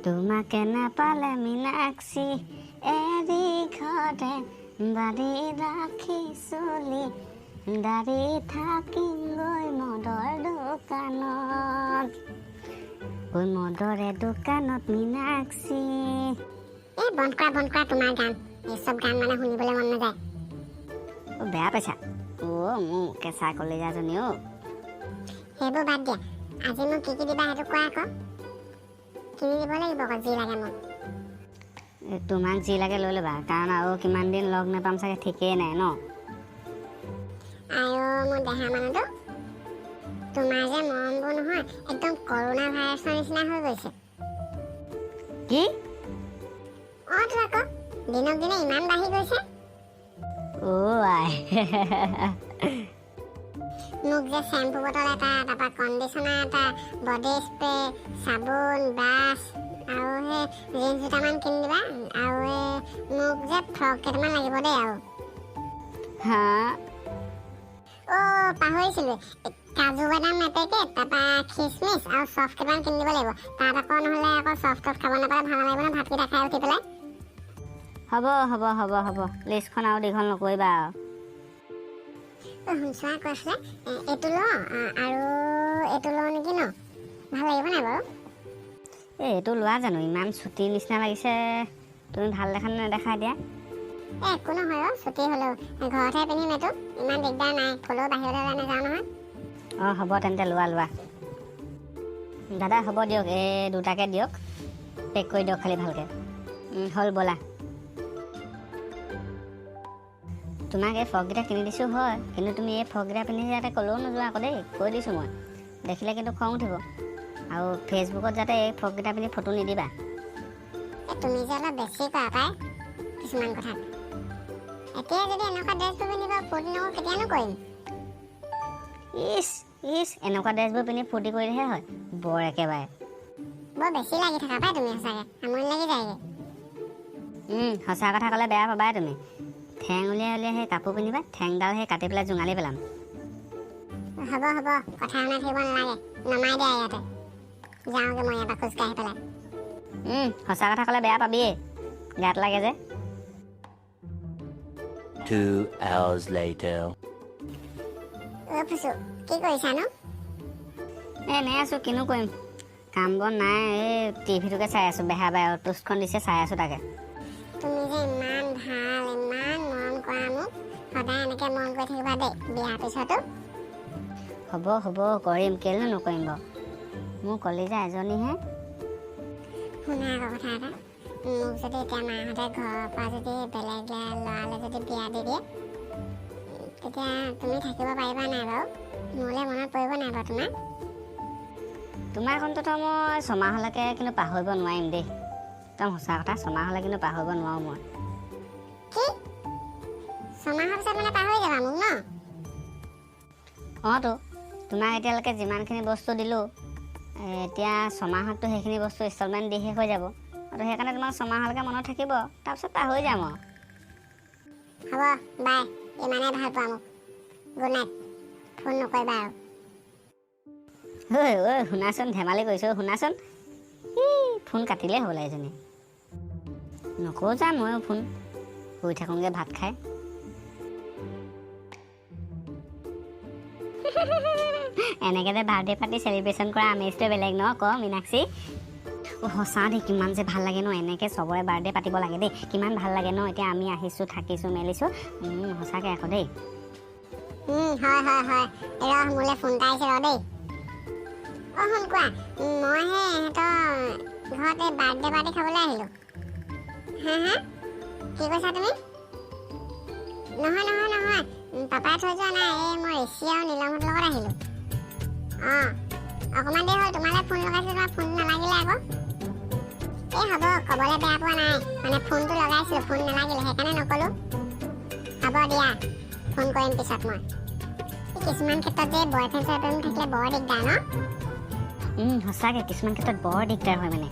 তোমাকে নাপালে মীনাক্ষী এৰি ঘৰতে বান্ধি ৰাখি চলি দাৰি থাকিম গৈ মদৰ দোকানত গৈ মদৰে দোকানত মীনাক্ষী। এই বন্ধ কৰা তোমাৰ গান। এইসব গান মানে শুনিবলৈ মন নাযায়। বেয়া পাইছা? মোৰ কেঁচা কলেজাজনী সেইবোৰ বাদ দিয়া। আজি মোক কি দিবা সেইটো কোৱা আকৌ। কিনি দিব লাগিব আকৌ যি লাগে মোক। তোমাক যি লাগে লৈ ল'বা, কাৰণ আৰু কিমান দিন লগ নাপাম চাগে ঠিকেই নাই ন। আয়ো মোৰ দেহা মানুহটো, তোমাৰ যে মৰমবোৰ নহয় একদম কৰোণা ভাইৰাছৰ নিচিনা হৈ গৈছে। কি? তো আকৌ দিনক দিনে ইমান বাঢ়ি গৈছে। আই মোক যে শ্বেম্পু বটল এটা, তাৰপৰা কণ্ডিচনাৰ এটা, বডি স্প্ৰে, চাবোন, ব্ৰাছ আৰু সেই জিন্স দুটামান কিনি দিবা। আৰু মোক যে ফ্ৰক কেইটামান লাগিব দেই। আৰু হা পাহৰিছিলোঁ, কাজু বাদাম এপেকেট, তাৰপৰা খিচমিচ আৰু চফ কেইটামান কিনি দিব লাগিব। তাত আকৌ নহ'লে আকৌ চফ টফ খাব নাপালে ভাল নালাগিব ন ভাতকেইটা খাই উঠি পেলাই। হ'ব লিষ্টখন আৰু দীঘল নকৰিবা আৰু। শুনছোৱা কৈছিলে এইটো লওঁ আৰু এইটো লওঁ নেকি ন? ভাল লাগিব নাই বাৰু? এইটো লোৱা জানো? ইমান চুটি নিচিনা লাগিছে, তুমি ভাল দেখা নেদেখা এতিয়া? একো নহয় ছুটি হ'লেও ঘৰতহে পিন্ধিম। এইটো ইমান দিগদাৰ নাই, হ'লেও বাহিৰলৈ ওলাই নাযাওঁ নহয়। হ'ব তেন্তে লোৱা। দাদা হ'ব দিয়ক, এই দুটাকে দিয়ক, পেক কৰি দিয়ক খালি ভালকৈ। হ'ল ব'লা। তোমাক এই ফ্ৰককেইটা কিনি দিছোঁ হয়, কিন্তু তুমি এই ফ্ৰককেইটা পিন্ধি যাতে ক'লেও নোযোৱা আকৌ দেই, কৈ দিছোঁ মই। দেখিলে কিন্তু খং উঠিব। আৰু ফেচবুকত যাতে এই ফ্ৰককেইটা পিন্ধি ফটো নিদিবা। তুমি যে অলপ বেছি কৰা পাই কিছুমান কথাত। এতিয়া যদি এনেকুৱা ড্ৰেছবোৰ পিন্ধিব ফূৰ্তি নকৰোঁ কেতিয়ানো কৰিম? ইছ এনেকুৱা ড্ৰেছবোৰ পিন্ধি ফূৰ্তি কৰিলেহে হয়, বৰ একেবাৰে। বৰ বেছি লাগি থাকা পাই তুমি, সঁচাকৈ আমনি লাগি যায়গৈ। সঁচা কথা ক'লে বেয়া পাবাই তুমি। ঠেং উলিয়াই সেই কাপোৰ পিন্ধিবা, ঠেংডাল সেই কাটি পেলাই জোঙালি পেলাম। হ'ব কথা শুনাই থাকিব নালাগে, নমাই দিয়া ইয়াতে। যাওঁগৈ মই ইয়াৰ পৰা খোজকাঢ়ি পেলাই। সঁচা কথা ক'লে বেয়া পাবিয়ে, গাত লাগে যে। 2 hours later. ফুচু কি কৰিছানো? এনেই আছোঁ, কিনো কৰিম, কাম বন নাই। এই টিভিটোকে চাই আছোঁ, বেহা টোষ্টখন দিছে চাই আছোঁ তাকে। তুমি যে ইমান ভাল, ইমান মৰম কৰা মোক। সদায় এনেকৈ মৰম কৰি থাকিবা দেই বিয়াৰ পিছতো। হ'ব কৰিম, কেলৈ নকৰিম বাৰু। মোৰ কলিজা এজনীহে। শুনা আকৌ কথা এটা, মোক যদি এতিয়া মাহঁতে ঘৰৰ পৰা যদি বেলেগ ল'ৰালৈ যদি বিয়া দি দিয়ে, তেতিয়া তুমি থাকিব পাৰিবা নাই বাৰু? মোলৈ মনত পৰিব নাই বাৰু তোমাৰ? তোমাৰ অন্ততঃ মই ছমাহলৈকে কিন্তু পাহৰিব নোৱাৰিম দেই। একদম সঁচা কথা, ছমাহলৈ কিন্তু পাহৰিব নোৱাৰোঁ মই। কি? ছমাহৰ পিছত মানে পাহৰি যাবা মোক ন? তো তোমাক এতিয়ালৈকে যিমানখিনি বস্তু দিলোঁ, এতিয়া ছমাহততো সেইখিনি বস্তু ইনষ্টলমেণ্ট দি শেষ হৈ যাব। আৰু সেইকাৰণে তোমাক ছমাহলৈকে মনত থাকিব, তাৰপিছত পাহৰি যাম আৰু। হ'ব বাই, ইমানেই ভাল পোৱা মোক। গুড নাইট, ফোন নকৰিবা আৰু। শুনাচোন, ধেমালি কৰিছোঁ, শুনাচোন। ফোন কাটিলেই হ'ল এজনী। নকৰোঁ যা ময়ো ফোন, শুই থাকোঁগৈ ভাত খাই। এনেকৈ যে বাৰ্থডে পাৰ্টি চেলিব্ৰেশ্যন কৰা আমেজটোৱে বেলেগ ন ক মীনাক্ষী? সঁচা দেই, কিমান যে ভাল লাগে ন, এনেকৈ চবৰে বাৰ্থডে পাতিব লাগে দেই। কিমান ভাল লাগে ন, এতিয়া আমি আহিছোঁ, থাকিছোঁ, মেলিছোঁ। সঁচাকৈ আকৌ দেই। হয় মোলৈ ফোন এটা আহিছে ৰ দেই। শুন কোৱা, মই সিহঁতৰ ঘৰত এই বাৰ্থডে পাৰ্টি খাবলৈ আহিলোঁ। হা কি কৈছা তুমি? নহয় পাপাই থৈ যোৱা নাই। মই ঋষি আৰু নীলমহঁতৰ লগত আহিলোঁ। অকণমান দেৰি হ'ল তোমালৈ ফোন লগাইছিলোঁ, তোমাৰ ফোন নালাগিলে আকৌ। হ'ব ক'বলৈ বেয়া পোৱা নাই, মানে ফোনটো লগাইছিলোঁ, ফোন নালাগিলে সেইকাৰণে নক'লোঁ। হ'ব দিয়া, ফোন কৰিম পিছত মই। কিছুমান ক্ষেত্ৰত যে বয়ফ্ৰেণ্ড চয়ফ্ৰেণ্ড থাকিলে বৰ দিগদাৰ ন? সঁচাকৈ কিছুমান ক্ষেত্ৰত বৰ দিগদাৰ হয় মানে।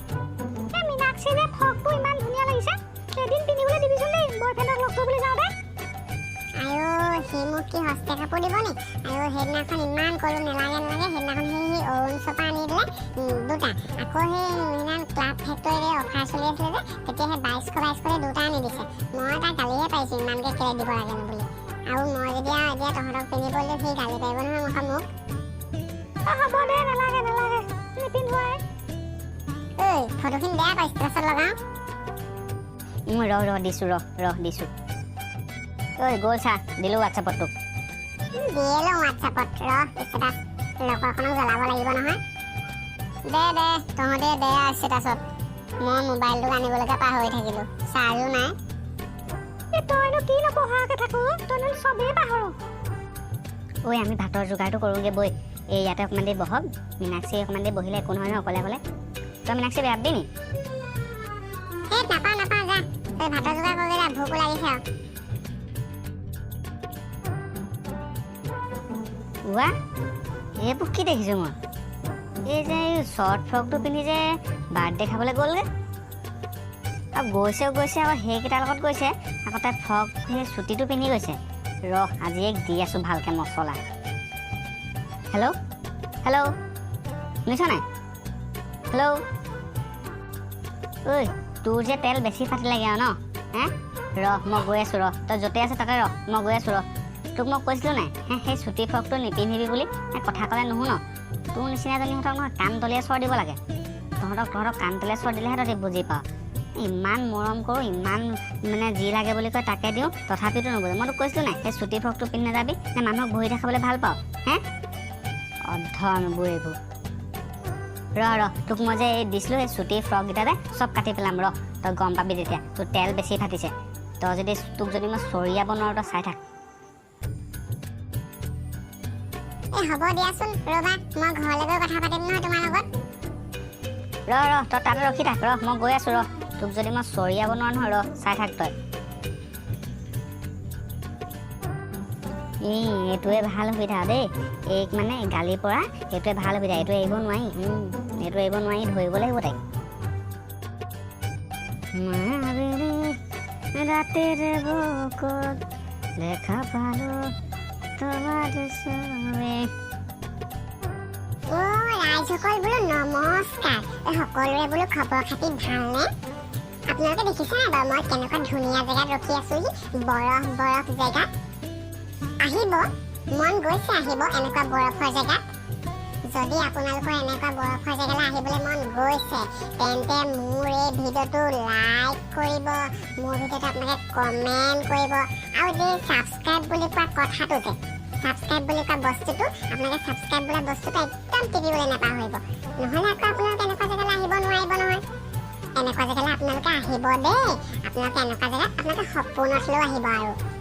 মীনাক্ষী যে ফ্ৰকটো ইমান ধুনীয়া লাগিছে, এদিন পিন্ধিবলৈ দিবিচোন দেই বয়ফ্ৰেণ্ডক লগ কৰিবলৈ যাওঁতে। আইঅ সি মোক কি হস্তে কাপোৰ দিব নি আৰু সেইদিনাখন ইমান ক'লো নেলাগে সেইদিনাখন সেই অৰুণচৰ পৰা আনি দিলে দুটা আকৌ সেই সেইদিনাখন ক্লাব ফেক্টৰীৰে অফাৰ চলি আছিলে যে তেতিয়া সেই 2200 দুটা আনি দিছে মই তাক গালিহে পাৰিছোঁ ইমানকৈ কেলে দিব লাগেনো বুলি আৰু মই যেতিয়া এতিয়া তহঁতক পিন্ধিবলৈ সেই গালি পাৰিব নহয় মুখত মোক হ'ব দে নালাগে নিপিন্ধোৱাই ঐ ফটোখিনি বেয়া পাইছোঁ তাৰপিছত লগাওঁ দিছোঁ ঐ গ'ল চা দিলোঁ হোৱাটছআপত তোক দিয়ে লওঁ হোৱাটছআপত ষ্টেটাছ লগৰখনক জ্বলাব লাগিব নহয় দে তহঁতে দে ষ্টেটাছত মই মোবাইলটো আনিবলৈকে পাহৰি থাকিলোঁ চাৰ্জো নাই তইনো কি নপঢ়াকৈ থাকোঁ তইনো চবেই পাহৰ ঐ আমি ভাতৰ যোগাৰটো কৰোঁগৈ বৈ এই ইয়াতে অকণমান দেৰি বহক মীনাক্ষী অকণমান দেৰি বহিলে একো নহয় অকলে তই মীনাক্ষী বেয়া দিবি নি এই নাপাওঁ যা তই ভাতৰ যোগাৰ কৰিলে যা ভোকো লাগিছে আৰু ওৱা এইবোৰ কি দেখিছোঁ মই এই যে শ্বৰ্ট ফ্ৰকটো পিন্ধি যে বাৰ্থডে খাবলৈ গ'লগৈ আৰু গৈছে আৰু সেইকেইটাৰ লগত গৈছে আকৌ তাত ফ্ৰক সেই চুটিটো পিন্ধি গৈছে আজি এক দি আছোঁ ভালকৈ মছলা হেল্ল' শুনিছ নাই হেল্ল' ঐ তোৰ যে তেল বেছি ফাটি লাগে আৰু ন মই গৈ আছোঁ তই য'তে আছে তাতে মই গৈ আছোঁ তোক মই কৈছিলোঁ নাই সেই চুটি ফ্ৰকটো নিপিন্ধিবি বুলি কথা ক'লে নুশুন তোৰ নিচিনা এজনীহঁতক নহয় কাণ তলীয়া চৰ দিব লাগে তহঁতক কাণ তলীয়া চৰ দিলেহে তহঁতি বুজি পাওঁ ইমান মৰম কৰোঁ ইমান মানে যি লাগে বুলি কয় তাকে দিওঁ তথাপিতো নুবুজে মই তোক কৈছিলোঁ নাই সেই চুটি ফ্ৰকটো পিন্ধি নাযাবি নে মানুহক বহি দেখাবলৈ ভাল পাওঁ অধৰ্মবোৰ এইবোৰ তোক মই যে দিছিলোঁ সেই চুটি ফ্ৰককেইটাতে চব কাটি পেলাম তই গম পাবি তেতিয়া তোৰ তেল বেছি ফাটিছে তোক যদি মই চৰিয়াব নোৱাৰোঁ তই চাই থাক হ'ব দিয়াচোন ৰ'বা মই ঘৰলৈ গৈ কথা পাতিম নহয় তোমাৰ লগত তই তাতে ৰখি থাক মই গৈ আছোঁ তোক যদি মই চৰিয়াব নোৱাৰোঁ নহয় চাই থাক তই এইটোৱে ভাল সুবিধা দেই এইক মানে গালিৰ পৰা এইটোৱে ভাল সুবিধা এইটো এৰিব নোৱাৰি ধৰিব লাগিব তাইক ৰাতিৰে বুকুত দেখা পালোঁ তোমাৰ ৰাইজসকল বোলো নমস্কাৰ সকলোৰে বোলো খবৰ খাতি ভালনে আপোনালোকে দেখিছে নাই বাৰু মই কেনেকুৱা ধুনীয়া জেগাত ৰখি আছোঁ বৰফ জেগাত আহিব মন গৈছে এনেকুৱা বৰফৰ জেগাত যদি আপোনালোকৰ এনেকুৱা বৰফৰ জেগালৈ আহিবলৈ মন গৈছে তেন্তে মোৰ এই ভিডিঅ'টো লাইক কৰিব মোৰ ভিডিঅ'টো আপোনালোকে কমেণ্ট কৰিব আৰু যে ছাবস্ক্ৰাইব বুলি কোৱা কথাটো যে ছাবস্ক্ৰাইব বুলি কোৱা বস্তুটো আপোনালোকে ছাবস্ক্ৰাইব বোলা বস্তুটো একদম টিপিবলৈ নাপাহৰিব নহ'লে আকৌ আপোনালোকে এনেকুৱা জেগালৈ আহিব নোৱাৰিব নহয় এনেকুৱা জেগালৈ আপোনালোকে আহিব দেই আপোনালোকে এনেকুৱা জেগাত আপোনালোকে সপোনতলৈও আহিব আৰু